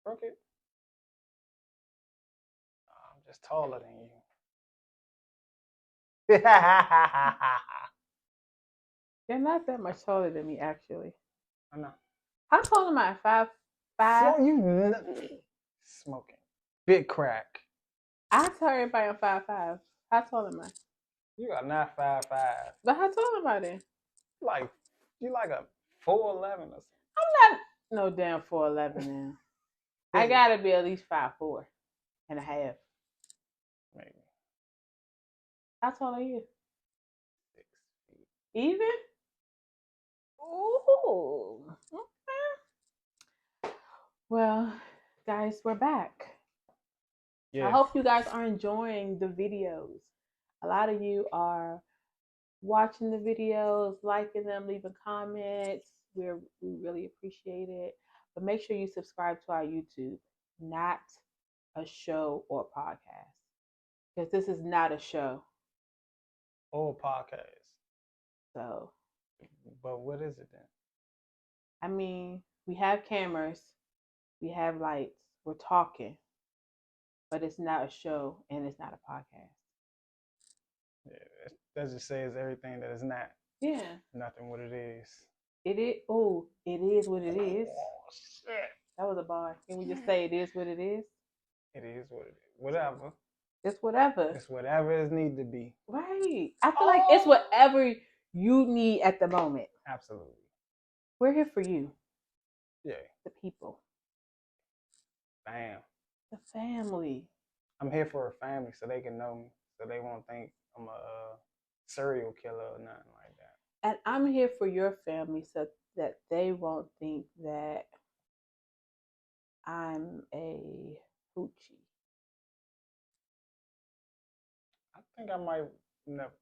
Broke it. I'm just taller than you. I You're not that much taller than me, actually. know. How tall am I? 5'5"? Smoking. Big crack. I tell everybody I'm 5'5". How tall am I? You are not 5'5". But how tall am I then? Like you like a 4'11" or I'm not no damn 4'11" now. I something. gotta be at least 5'4" and a half. Maybe How tall are you? 6 feet. Even? Ooh. Well, guys, we're back. I Yeah. hope you guys are enjoying the videos. A lot of you are watching the videos, liking them, leaving comments. We really appreciate it. But make sure you subscribe to our YouTube, not a show or podcast, because this is not a show. Old podcast. So, But what is it then? I mean, we have cameras, we have lights, we're talking, but it's not a show and it's not a podcast. Yeah, that just says everything that is not. Yeah, Nothing what it is. it is. Oh, it is what it is. Oh shit. That was a bar. Can we just say it is what it is? It is what it is. Whatever. It's whatever. It's whatever it need to be. Right. I feel like it's whatever you need at the moment. Absolutely. We're here for you, Yeah. the people, Bam. the family. I'm here for a family so they can know me, so they won't think I'm a serial killer or nothing like that. And I'm here for your family so that they won't think that I'm a hoochie. I think I might never.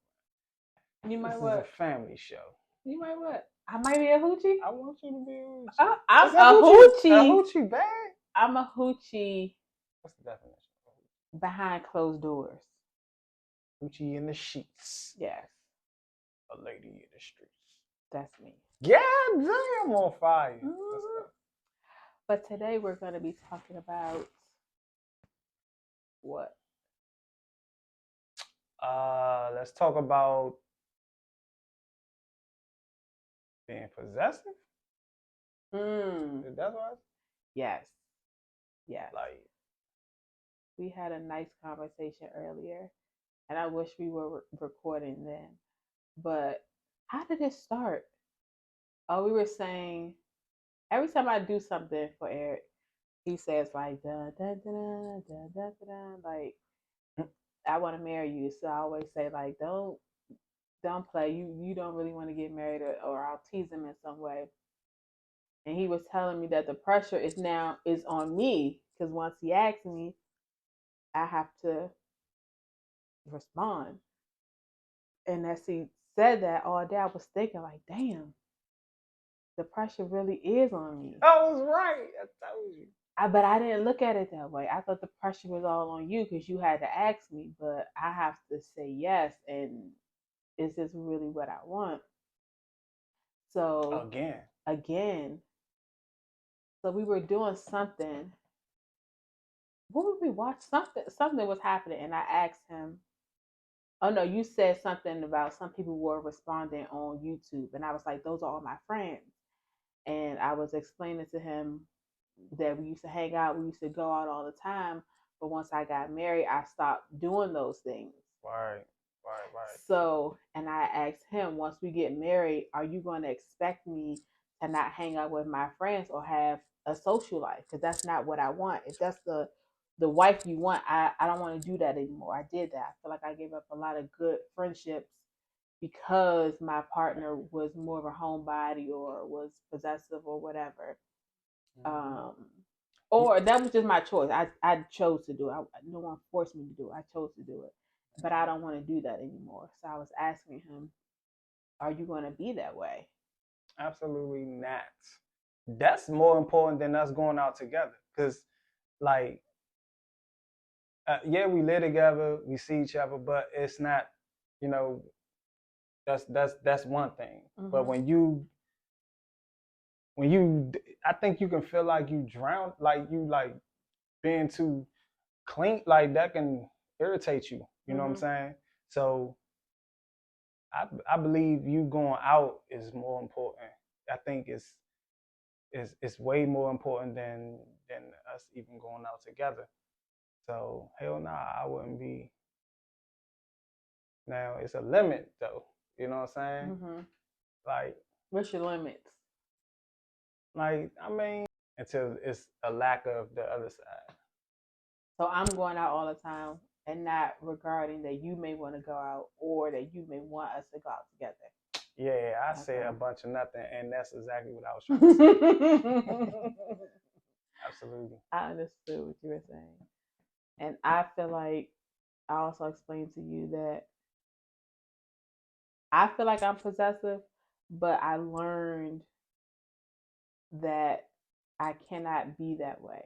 You This might is a what? family show. You might what? I might be a hoochie. I want you to be a hoochie. I'm Is that a hoochie? A hoochie. hoochie bag? I'm a hoochie What's the definition of hoochie? behind closed doors. Hoochie in the sheets. Yes, A lady in the streets. that's me. Yeah, damn, on fire. Let's Mhm. go. But today we're going to be talking about what? Let's talk about being possessive. Mm, That's what yes, yes. like. We had a nice conversation earlier, and I wish we were recording then. But how did it start? Oh, we were saying every time I do something for Eric, he says like da da da da da da da, like I want to marry you. So I always say like don't play. You don't really want to get married, or I'll tease him in some way. And he was telling me that the pressure is on me because once he asks me, I have to respond. And as he said that all day, I was thinking like, damn, the pressure really is on me. I was right. I told you. But I didn't look at it that way. I thought the pressure was all on you because you had to ask me, but I have to say yes, and is this really what I want? So Again. again, so we were doing something. What would we watch? Something was happening, and I asked him. Oh no, you said something about some people were responding on YouTube, and I was like, those are all my friends. And I was explaining to him that we used to hang out, we used to go out all the time. But once I got married, I stopped doing those things. Right. Right. Right. So, and I asked him, once we get married, are you going to expect me to not hang out with my friends or have a social life? Because that's not what I want. If that's the wife you want, I don't want to do that anymore. I did that. I feel like I gave up a lot of good friendships because my partner was more of a homebody or was possessive or whatever. Um, or that was just my choice. I chose to do it. No one forced me to do it. I chose to do it, but I don't want to do that anymore. So I was asking him, "Are you going to be that way?" Absolutely not. That's more important than us going out together. Cause like, yeah, we live together, we see each other, but it's not, you know, that's one thing. But Mm-hmm. I think you can feel like you drown, like you like being too clean, like that can irritate you. You know what I'm saying? So I believe you going out is more important. I think it's way more important than us even going out together. So hell nah, I wouldn't be. Now it's a limit though. You know what I'm saying? Like What's your limits? I mean, until it's a lack of the other side. So I'm going out all the time and not regarding that you may want to go out or that you may want us to go out together. Yeah, I said a bunch of nothing, and that's exactly what I was trying to say. Absolutely. I understood what you were saying. And I feel like I also explained to you that I feel like I'm possessive, but I learned that I cannot be that way.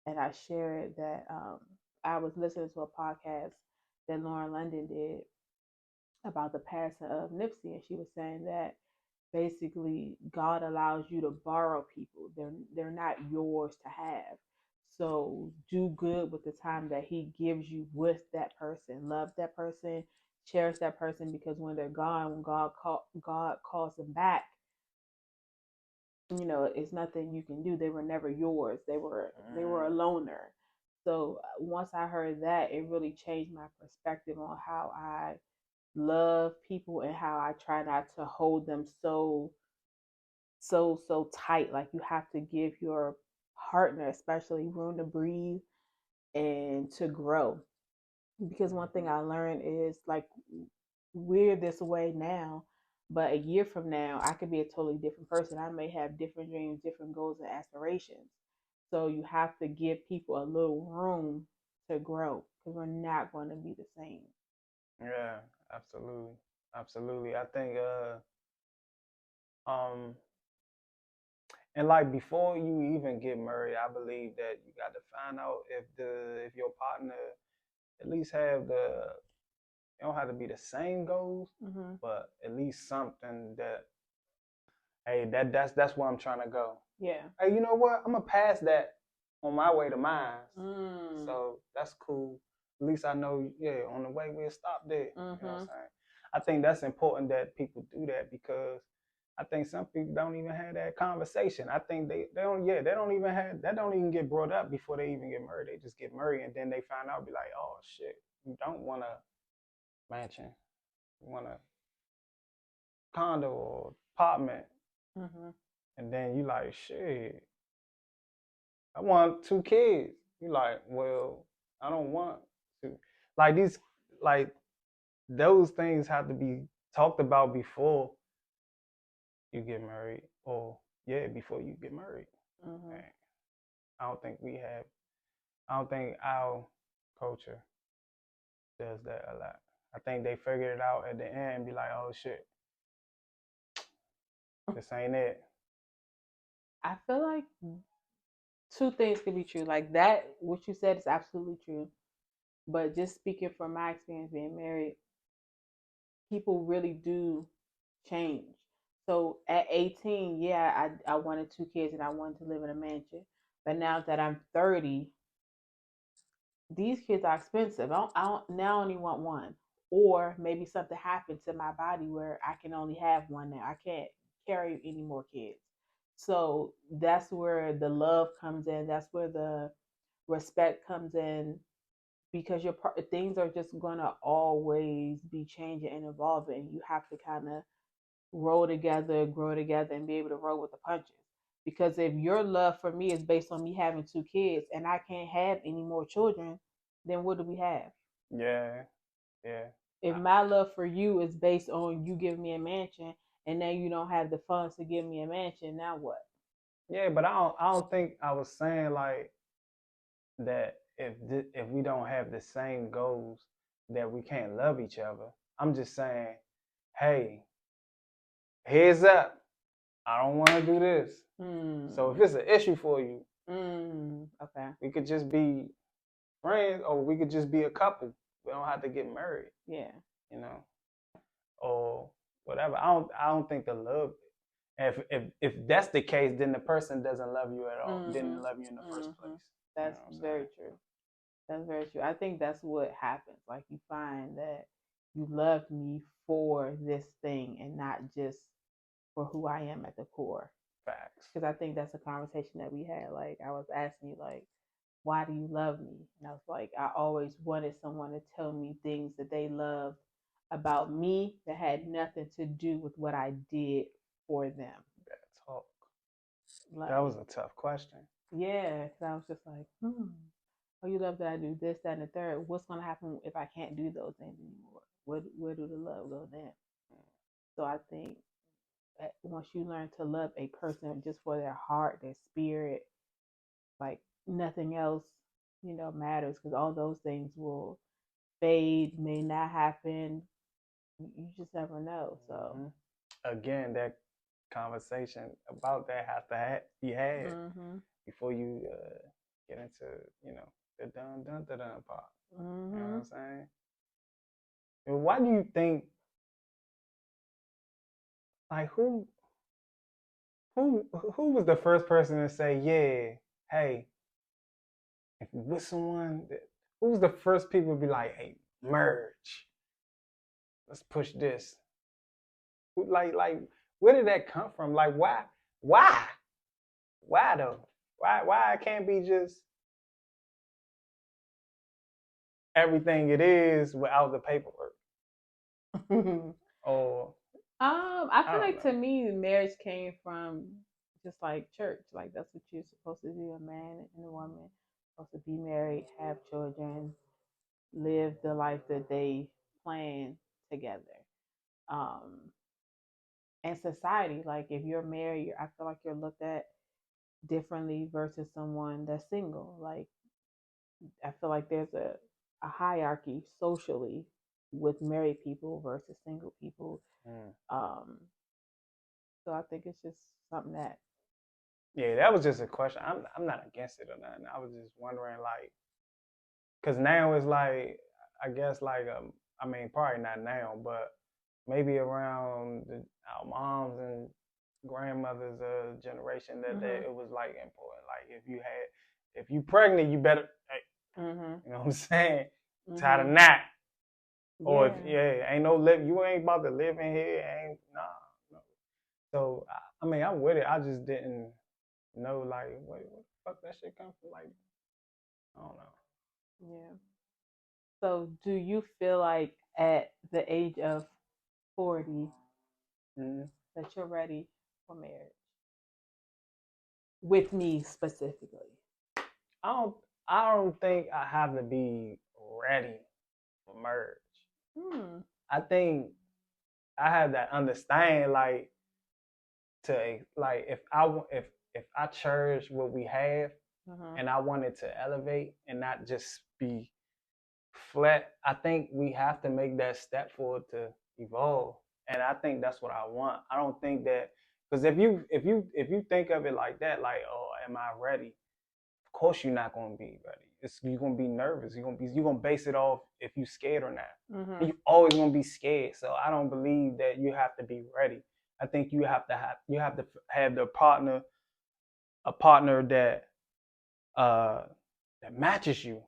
And I shared that I was listening to a podcast that Lauren London did about the passing of Nipsey, and she was saying that basically God allows you to borrow people. They're not yours to have. So do good with the time that he gives you with that person. Love that person, cherish that person, because when they're gone, when God calls them back, it's nothing you can do. They were never yours. They were a loner. So once I heard that, it really changed my perspective on how I love people and how I try not to hold them so tight. Like you have to give your partner especially room to breathe and to grow. Because one thing I learned is like we're this way now, but a year from now I could be a totally different person. I may have different dreams, different goals and aspirations. So you have to give people a little room to grow because we're not going to be the same. Yeah, absolutely. Absolutely. I think um and like before you even get married, I believe that you got to find out if your partner at least have it don't have to be the same goals, but at least something that hey, that's where I'm trying to go. Yeah. Hey, you know what? I'm gonna pass that on my way to mine. So that's cool. At least I know, yeah, on the way we'll stop there. You know what I'm saying? I think that's important that people do that because I think some people don't even have that conversation. I think they don't they don't even get brought up before they even get married. They just get married and then they find out, be like, oh shit, you don't want a mansion, you want a condo or apartment. And then you like, shit, I want 2 kids. You like, well, I don't want to. Like those things have to be talked about before you get married, or yeah, before you get married. I don't think we have. I don't think our culture does that a lot. I think they figured it out at the end and be like, oh shit, this ain't it. I feel like two things could be true. Like that, what you said is absolutely true. But just speaking from my experience being married, people really do change. So at 18, yeah, I wanted 2 kids and I wanted to live in a mansion. But now that I'm 30, these kids are expensive. I don't now only want one. Or maybe something happened to my body where I can only have one now. I can't carry any more kids. So that's where the love comes in. That's where the respect comes in because things are just gonna always be changing and evolving. You have to kind of roll together, grow together, and be able to roll with the punches. Because if your love for me is based on me having 2 kids and I can't have any more children, then what do we have? Yeah, yeah. If my love for you is based on you giving me a mansion and now you don't have the funds to give me a mansion, now what? Yeah, but I don't think I was saying like that if we don't have the same goals that we can't love each other. I'm just saying, hey, heads up, I don't want to do this. So if it's an issue for you, okay, we could just be friends or we could just be a couple. We don't have to get married. Yeah. You know, or whatever. I don't think the love If that's the case, then the person doesn't love you at all. Didn't Mhm. love you in the first Mhm. place. You know That's what I'm very saying? true. That's very true. I think that's what happens. Like you find that you love me for this thing and not just for who I am at the core. Facts. Because I think that's a conversation that we had. Like I was asking you, like, why do you love me? And I was like, I always wanted someone to tell me things that they loved about me that had nothing to do with what I did for them. That talk. That Like, was a tough question. yeah, because I was just like, oh, you love that I do this, that, and the third. What's gonna happen if I can't do those things anymore? Where do the love go then? So I think that once you learn to love a person just for their heart, their spirit, like nothing else, matters because all those things will fade, may not happen. You just never know. So, Again, that conversation about that has to be had before you get into the dun part. You know what I'm saying? And why do you think like who was the first person to say, yeah, hey, if you with someone, who was the first people to be like, hey, merge, let's push this. Like, where did that come from? Like, why, why though? Why it can't be just everything it is without the paperwork? Or I I feel don't like know. to me, marriage came from just like church. Like that's what you're supposed to do. A man and a woman supposed to be married, have children, live the life that they plan together. Um, and society, like if you're married, I feel like you're looked at differently versus someone that's single. Like I feel like there's a hierarchy socially with married people versus single people. Um, so I think it's just something that. Yeah, that was just a question. I'm not against it or nothing. I was just wondering, like, because now it's like, I guess, like, I mean, probably not now, but maybe around our moms and grandmothers' generation that it was like important. Like, if you pregnant, you better, hey, you know what I'm saying? Tired of that. Or if ain't no live, you ain't about to live in here. Ain't nah. No. So I mean, I'm with it. I just didn't know like what the fuck that shit come from. Like I don't know. Yeah. So do you feel like at the age of 40 that you're ready for marriage? With me specifically. I don't. I don't think I have to be ready for marriage. I think I have that understanding, like to like if I cherish what we have, and I wanted to elevate and not just be flat. I think we have to make that step forward to evolve, and I think that's what I want. I don't think that because if you think of it like that, like oh, am I ready? Of course you're not gonna be ready. You're gonna be nervous. You're gonna base it off if you're scared or not. And you always gonna be scared. So I don't believe that you have to be ready. I think you have to have the partner, a partner that matches you.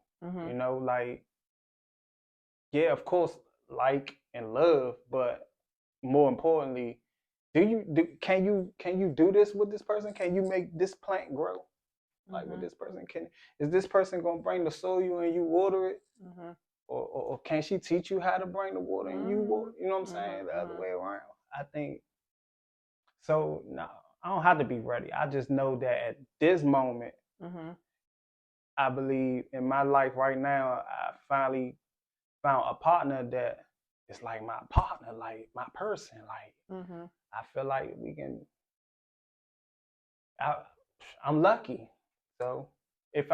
You know, like yeah, of course, like and love, but more importantly, can you do this with this person? Can you make this plant grow? Like with this person, is this person gonna bring the soil and you water it, or can she teach you how to bring the water and you water? You know what I'm saying? The other way around. I think so. No, I don't have to be ready. I just know that at this moment, I believe in my life right now, I finally found a partner that is like my partner, like my person. Like I feel like we can. I'm lucky. So if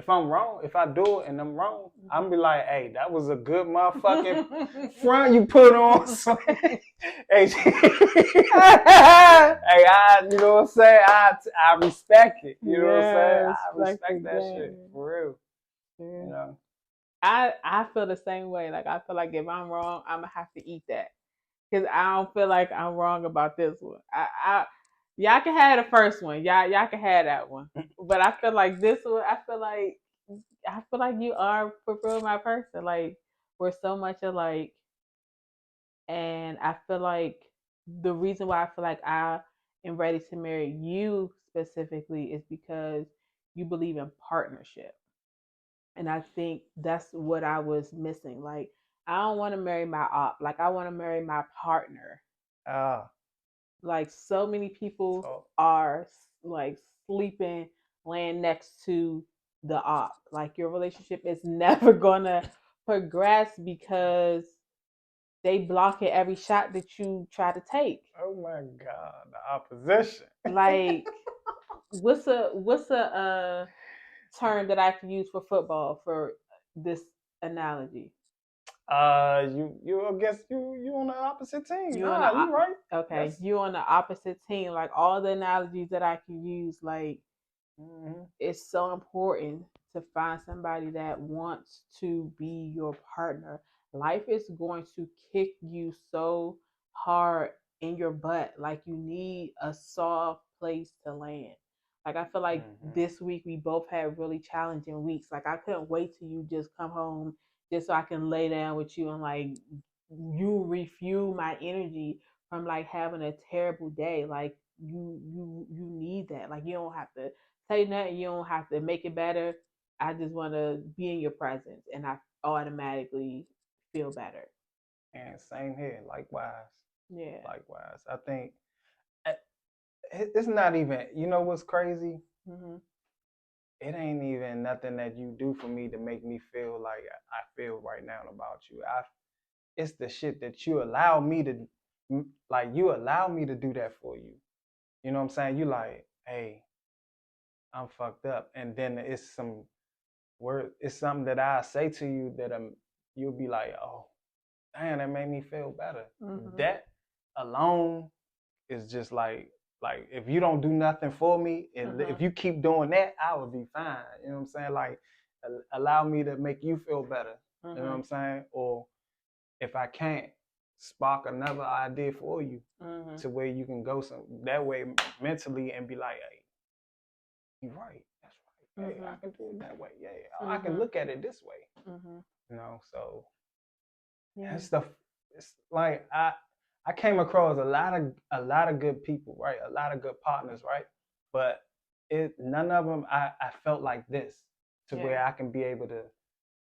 I'm wrong, if I do it and I'm wrong, I'm be like, hey, that was a good motherfucking front you put on. Hey, hey, you know what I'm saying? I respect it. You know what I'm saying? I respect that shit for real. You know. I feel the same way. Like I feel like if I'm wrong, I'm gonna have to eat that. because I don't feel like I'm wrong about this one. Y'all can have the first one. Y'all can have that one. But I feel like this one. I feel like you are for real my person. Like we're so much alike, and I feel like the reason why I feel like I am ready to marry you specifically is because you believe in partnership. And I think that's what I was missing. Like, I don't want to marry my op. Like, I want to marry my partner. Ah, Like, so many people so are like sleeping, laying next to the op. Like, your relationship is never gonna progress because they block at every shot that you try to take. oh my God, the opposition. Like, what's a term that I can use for football for this analogy? You against you on the opposite team. You on Nah, you right. okay, That's you on the opposite team. Like all the analogies that I can use, like mhm. it's so important to find somebody that wants to be your partner. Life is going to kick you so hard in your butt. Like you need a soft place to land. Like I feel like Mhm. this week we both had really challenging weeks. Like I couldn't wait till you just come home just so I can lay down with you and like you refuel my energy from like having a terrible day. Like you need that. Like you don't have to say nothing. You don't have to make it better. I just want to be in your presence, and I automatically feel better. And same here. Likewise. Yeah. Likewise. I think eh, it's not even. You know what's crazy? Mhm. It ain't even nothing that you do for me to make me feel like I feel right now about you. It's the shit that you allow me to, like you allow me to do that for you. You know what I'm saying? You like, hey, I'm fucked up, and then it's some word, it's something that I say to you that you'll be like, oh, damn, that made me feel better. Mhm. That alone is just like if you don't do nothing for me, and if Mhm. you keep doing that, I will be fine. You know what I'm saying? Like allow me to make you feel better. You know what Mhm. I'm saying? Or if I can't, spark another idea for you Mhm. to where you can go some that way mentally and be like, hey, you're right. That's right. Hey, I Mhm. can do it that way. Yeah, I can Mhm. look at it this way. Mhm. So that Yeah. stuff. It's like I came across a lot of good people, right? A lot of good partners, right? But none of them I felt like this to Yeah. where I can be able to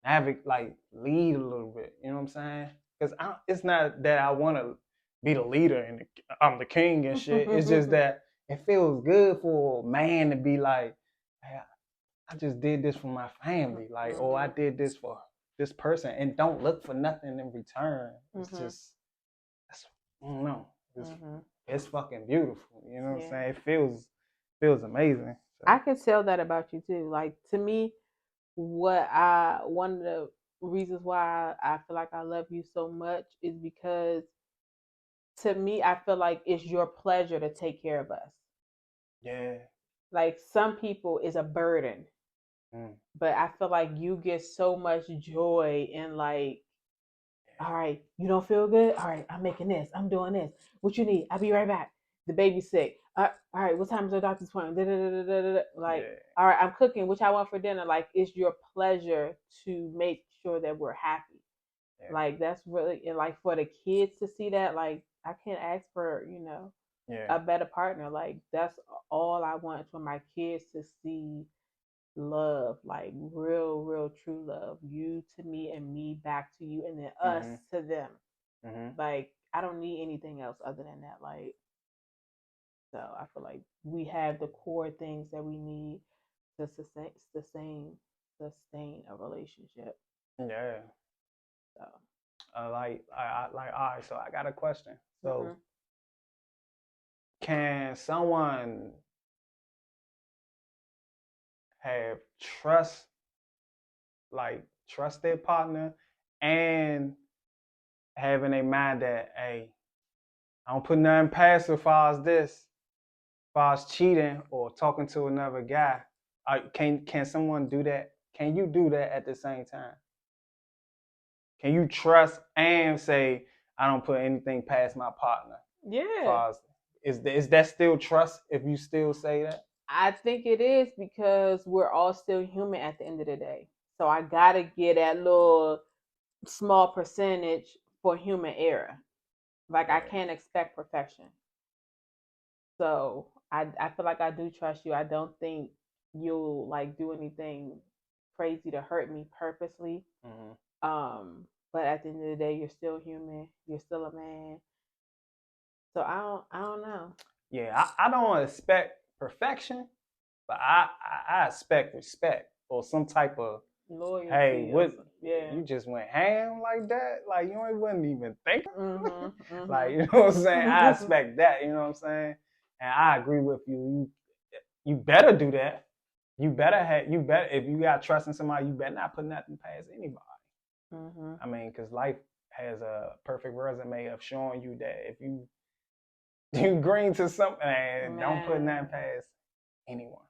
navigate, like lead a little bit. You know what I'm saying? Because it's not that I want to be the leader and I'm the king and shit. It's just that it feels good for a man to be like, hey, I just did this for my family, like, oh, I Mhm. did this for this person, and don't look for nothing in return. It's Mhm. just, that's, I don't know, Mhm. it's fucking beautiful. You know what I'm Yeah. saying? It feels amazing. I So can tell that about you too. Like to me, what I one of the reasons why I feel like I love you so much is because to me I feel like it's your pleasure to take care of us. yeah, Like some people is a burden, mm, but I feel like you get so much joy in like, all right, you don't feel good? All right, I'm making this. I'm doing this. What you need? I'll be right back. The baby's sick. All right, what time is the doctor's appointment? Da, da, da, da, da, da. Like, yeah, all right, I'm cooking. Which I want for dinner. Like, it's your pleasure to make sure that we're happy. yeah, Like, that's really, and like for the kids to see that, like, I can't ask for, yeah, a better partner. Like, that's all I want for my kids to see love, like real, real true love. You to me and me back to you and then us mm-hmm, to them. mm-hmm, Like I don't need anything else other than that. Like so I feel like we have the core things that we need to sustain a relationship. yeah. So Like, all right. So I got a question. So mhm. can someone have trust, like trust their partner, and having a mind that, hey, I don't put nothing past as far as this, as far as cheating or talking to another guy. Can someone do that? Can you do that at the same time? Can you trust and say, I don't put anything past my partner. Yeah. Is that still trust if you still say that? I think it is because we're all still human at the end of the day. So I gotta get that little small percentage for human error. Like I can't expect perfection. So I feel like I do trust you. I don't think you'll like do anything crazy to hurt me purposely. But at the end of the day, you're still human. You're still a man. So I don't know. Yeah, I don't expect perfection, but I expect respect or some type of Loyalty. hey, what Yeah. you just went ham like that? Like you wasn't even thinking. Like, Mm-hmm. you know what I'm saying? I expect that, you know what I'm saying? And I agree with you. You better do that. You better if you got trust in somebody, you better not put nothing past anybody. I mean, because life has a perfect resume of showing you that if you green to something, don't put nothing past anyone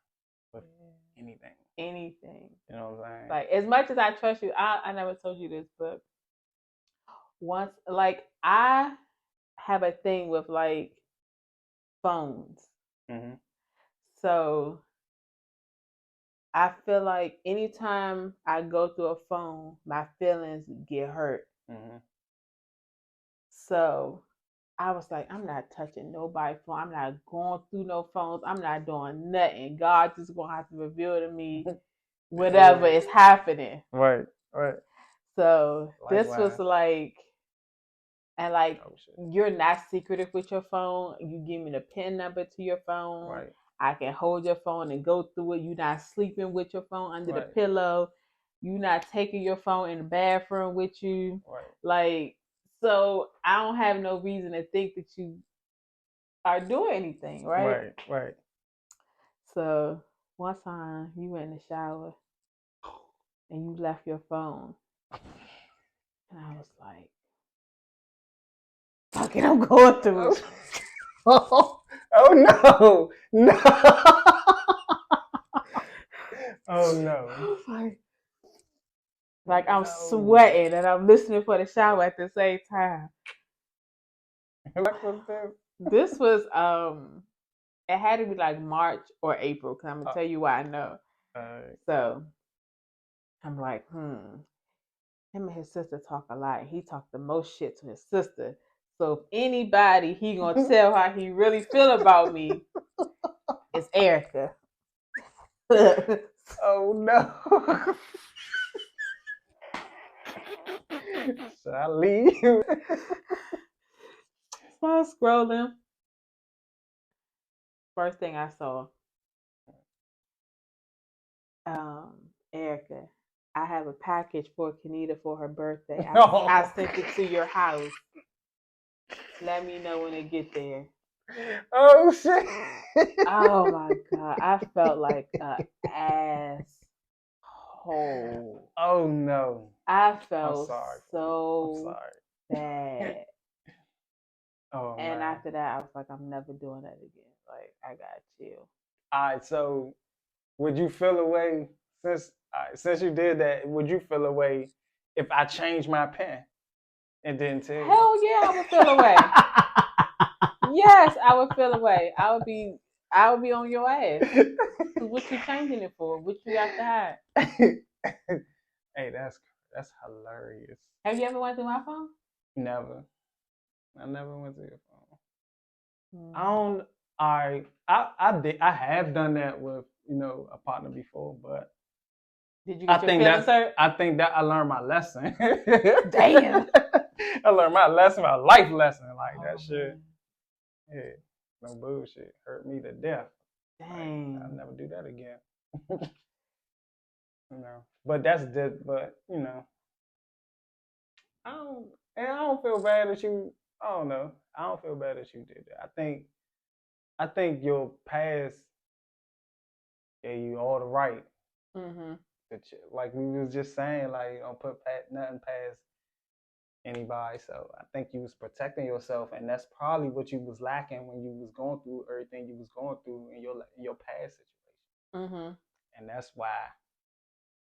with anything. Anything. You know what I'm saying? Like as much as I trust you, I never told you this, but once like I have a thing with like phones. So I feel like anytime I go through a phone, my feelings get hurt. So I was like, I'm not touching nobody's phone. I'm not going through no phones. I'm not doing nothing. God just gonna have to reveal to me whatever is happening. Right. So Likewise. this was like, and like you're not secretive with your phone. You give me the PIN number to your phone. Right. I can hold your phone and go through it. You're not sleeping with your phone under the pillow. You're not taking your phone in the bathroom with you. Right. Like, so I don't have no reason to think that you are doing anything, right? Right. So one time you went in the shower and you left your phone. And I was like, fuck it, I'm going through it. Oh no. No. Oh no. Like I'm sweating and I'm listening for the shower at the same time. What was this? This was it had to be like March or April, because I'm gonna tell you why I know. So I'm like, him and his sister talk a lot. He talked the most shit to his sister. So if anybody he gonna tell how he really feel about me, it's Erica. Oh no. Should I leave? So I was scrolling. First thing I saw, Erica, I have a package for Kenita for her birthday. I sent it to your house. Let me know when it get there. Oh shit. Oh my god. I felt like an asshole. Oh no. I felt so bad. Oh and man. after that, I was like, I'm never doing that again. Like, I gotta chill. All right, so would you feel a way since you did that? Would you feel a way if I changed my pen and didn't tell you? Hell yeah, I would feel a way. Yes, I would feel a way. I would be on your ass. What you changing it for? What you got to hide? Hey, that's hilarious. Have you ever went through my phone? Never. I never went through your phone. I have done that with a partner before, but did you get your feelings hurt? I think that I learned my lesson. Damn. I learned my lesson, my life lesson, like that shit. Yeah, no bullshit. Hurt me to death. Dang. Like, I'll never do that again. But I don't feel bad that you. I don't know. I don't feel bad that you did that. I think your past gave you all the right. Like we was just saying, like you don't put nothing past anybody. So I think you was protecting yourself, and that's probably what you was lacking when you was going through everything you was going through in your past situation. And that's why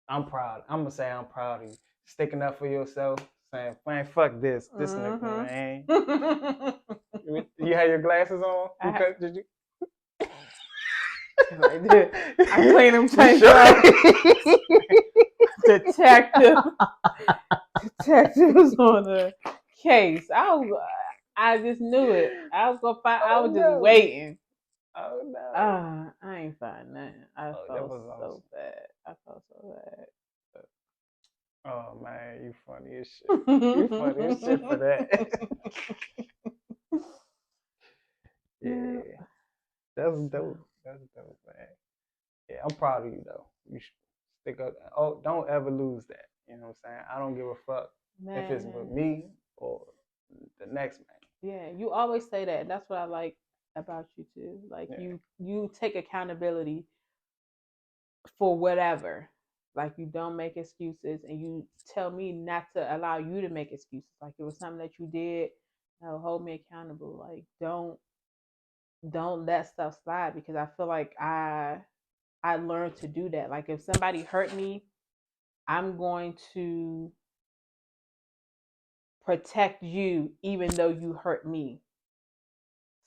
I'm proud. I'm gonna say I'm proud of you sticking up for yourself, saying, man, fuck this nigga, man. You had your glasses on? Did you? I did. I cleaned them tanks up. Detective was on the case. I just knew it. I was gonna find. I was just waiting. Oh no! I ain't find nothing. I felt so bad. I felt so bad. Oh man, you funny as shit. You funny as shit for that. Yeah, that's dope. That's dope, man. Yeah, I'm proud of you though. You should stick up. Oh, don't ever lose that. You know what I'm saying? I don't give a fuck if it's with me or the next man. Yeah, you always say that. That's what I like about you too. Like you take accountability for whatever. Like you don't make excuses, and you tell me not to allow you to make excuses. Like it was something that you did, hold me accountable. Like don't let stuff slide, because I feel like I learned to do that. Like if somebody hurt me, I'm going to protect you even though you hurt me.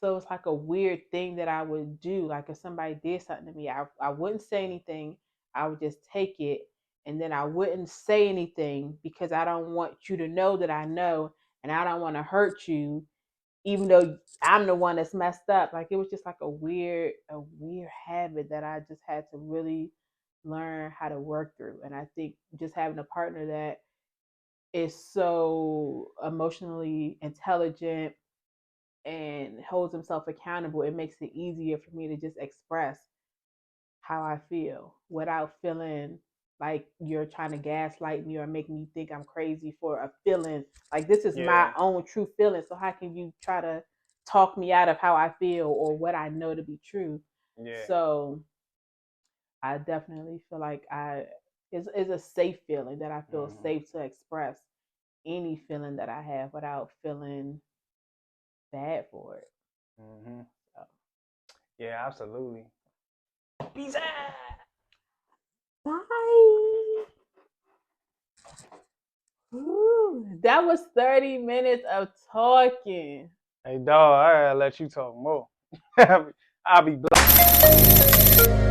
So it's like a weird thing that I would do. Like if somebody did something to me, I wouldn't say anything. I would just take it, and then I wouldn't say anything because I don't want you to know that I know, and I don't want to hurt you, even though I'm the one that's messed up. Like it was just like a weird habit that I just had to really learn how to work through. And I think just having a partner that is so emotionally intelligent and holds himself accountable, it makes it easier for me to just express how I feel without feeling like you're trying to gaslight me or make me think I'm crazy for a feeling. Like this is my own true feeling. So how can you try to talk me out of how I feel or what I know to be true? Yeah. So I definitely feel like it's a safe feeling, that I feel safe to express any feeling that I have without feeling bad for it. So. Yeah, absolutely. Peace out. Bye. Ooh, that was 30 minutes of talking. Hey, dog, I gotta let you talk more. I'll be black.